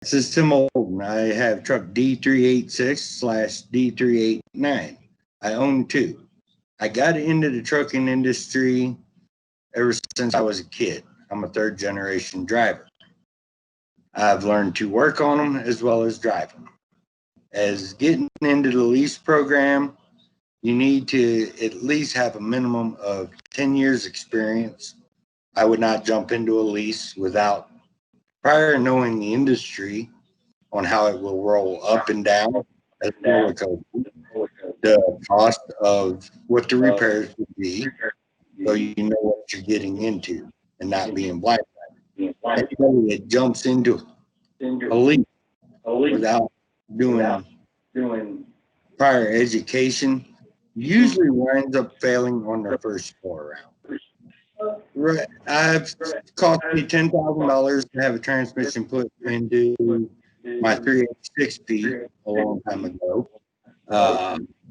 This is Tim Olden. I have truck D386/D389. I own two. I got into the trucking industry ever since I was a kid. I'm a third generation driver. I've learned to work on them as well as drive them. As getting into the lease program, you need to at least have a minimum of 10 years experience. I would not jump into a lease without prior knowing the industry on how it will roll up and down as a roller coaster, the cost of what the repairs would be, so you know what you're getting into and not being blindsided. Anybody that jumps into a lease without doing prior education usually winds up failing on their first go around. Right. I've cost me $10,000 to have a transmission put into my 386P a long time ago.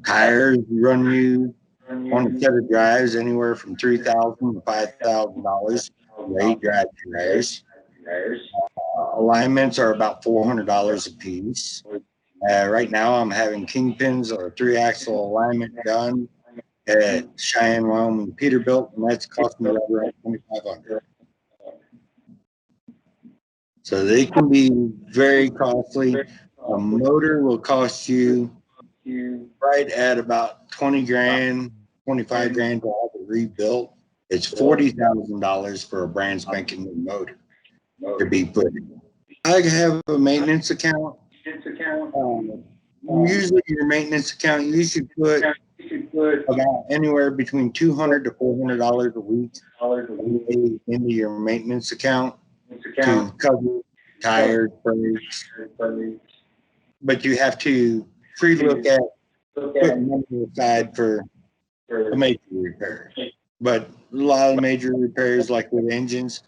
Tires run you on a set of drives anywhere from $3,000 to $5,000. Weight drive tires. Alignments are about $400 a piece. Right now, I'm having kingpins or 3-axle alignment done at Cheyenne, Wyoming, Peterbilt, and that's cost me right around $2,500. So they can be very costly. A motor will cost you right at about 20 grand, 25 grand to have it rebuilt. It's $40,000 for a brand spanking new motor to be put in. I have a maintenance account. Usually your maintenance account, you should put about anywhere between $200 to $400 a week into your maintenance account to cover tires, brakes. But you have to pre-look at putting money aside for a major repair. But a lot of major repairs, like with engines,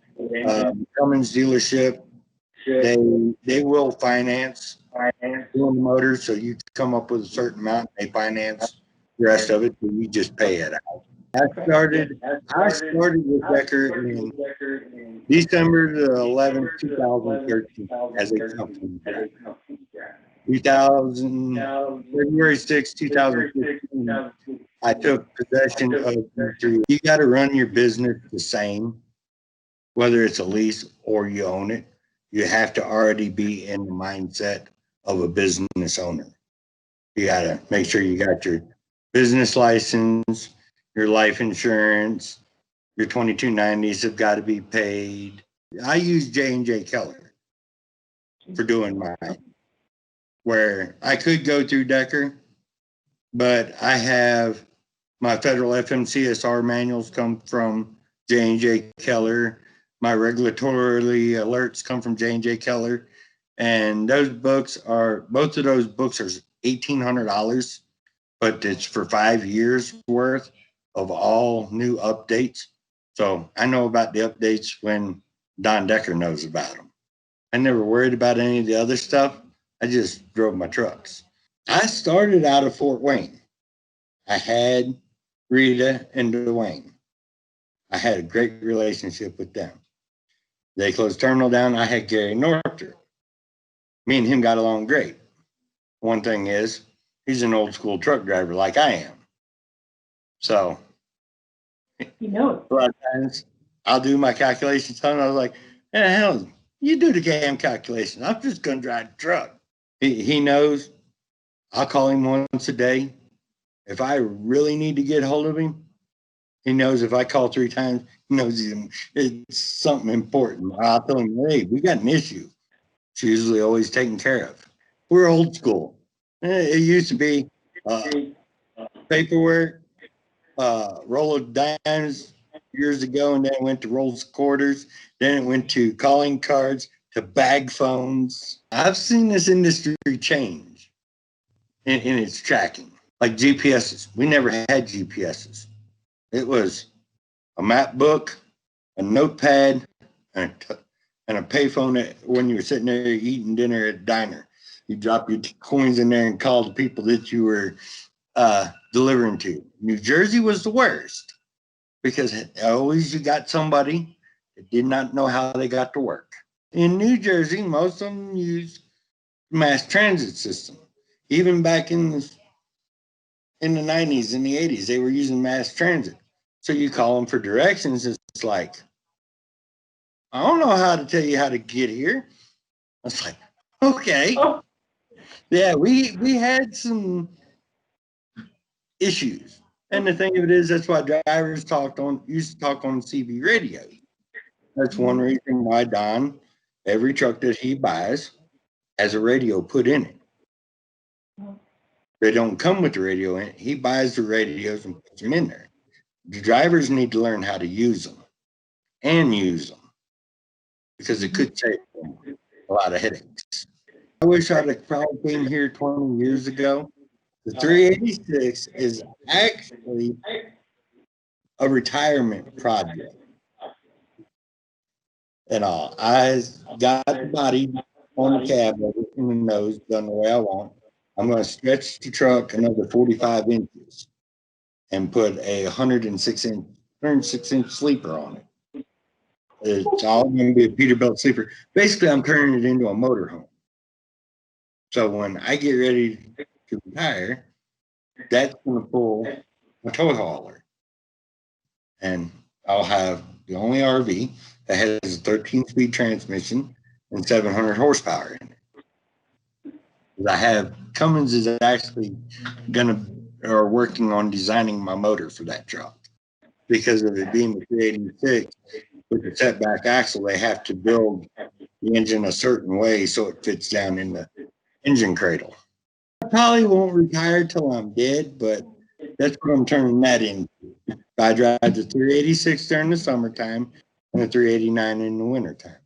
Cummins dealership, they will finance doing the motor, so you come up with a certain amount, they finance the rest of it, so you just pay it out. I started with Decker in December the 11th, 2013 as a company. 2000, February 6, 2015, I took possession of the. You got to run your business the same, whether it's a lease or you own it. You have to already be in the mindset of a business owner. You got to make sure you got your business license, your life insurance, your 2290s have got to be paid. I use J&J Keller for doing mine, where I could go through Decker, but I have my federal FMCSR manuals come from J&J Keller. My regulatory alerts come from J&J Keller. And those books are, both of those books are $1,800, but it's for 5 years worth of all new updates. So I know about the updates when Don Decker knows about them. I never worried about any of the other stuff. I just drove my trucks. I started out of Fort Wayne. I had Rita and Dwayne. I had a great relationship with them. They closed terminal down. I had Gary Norther. Me and him got along great. One thing is, he's an old school truck driver like I am. So, a lot of times I'll do my calculations. And I was like, hell, you do the damn calculation. I'm just going to drive the truck. He knows I'll call him once a day. If I really need to get hold of him, he knows if I call 3 times, he knows it's something important. I'll tell him, hey, we got an issue. It's usually always taken care of. We're old school. It used to be paperwork, roll of dimes years ago, and then it went to rolls of quarters. Then it went to calling cards, to bag phones. I've seen this industry change in its tracking. Like GPSs. We never had GPSs. It was a map book, a notepad, and a payphone when you were sitting there eating dinner at a diner. You drop your coins in there and call the people that you were delivering to. New Jersey was the worst because always you got somebody that did not know how they got to work. In New Jersey, most of them use mass transit system. Even back in the 90s and the 80s, they were using mass transit. So you call them for directions. It's like, I don't know how to tell you how to get here. I was like, okay. Yeah, we had some issues. And the thing of it is, that's why drivers used to talk on CB radio. That's one reason why Don, every truck that he buys, has a radio put in it. They don't come with the radio in it. He buys the radios and puts them in there. The drivers need to learn how to use them and use them because it could save them a lot of headaches. I wish I'd have probably came here 20 years ago. The 386 is actually a retirement project and all. I got the body on the cab, everything in the nose done the way I want. I'm going to stretch the truck another 45 inches and put a 106-inch sleeper on it. It's all going to be a Peterbilt sleeper. Basically, I'm turning it into a motorhome. So when I get ready to retire, that's going to pull a tow hauler. And I'll have the only RV that has a 13-speed transmission and 700 horsepower in it. I have Cummins is actually working on designing my motor for that truck. Because of it being the 386 with the setback axle, they have to build the engine a certain way so it fits down in the engine cradle. I probably won't retire till I'm dead, but that's what I'm turning that into. I drive the 386 during the summertime and the 389 in the wintertime.